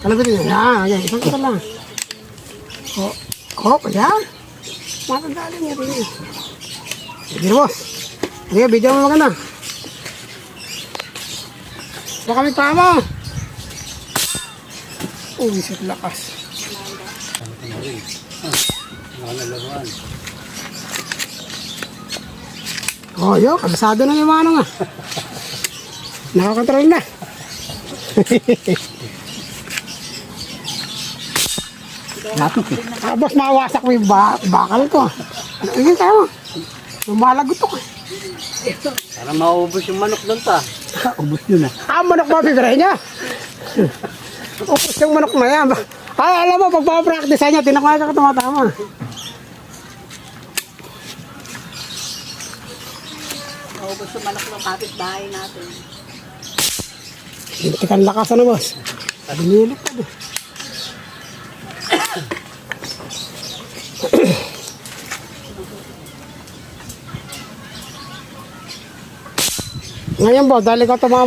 Kalabitin niya. Yan. Isang kita lang. Yan. Matandali niya rin. Sige boss. Sige, video mo maganda. Baka kami pa mo. Uy, sa lakas. Yun. Kabasado na yung manong ah. Nakakontrol na. Boss, mawasak mo yung bakal ko. Ano tayo mo? Lumalagot ako. Para maubos yung manok doon ta. Ubus yun ah. Manok ba bibirahin niya? Ubus yung manok na yan. Alam mo, pagpapractice niya, tinakaya ka tumatama. Maubos yung manok ng kapitbahay natin. Hintikan lakas ano, boss. Binilit ka doon. Ngayon, boss, dahil ikaw tumama.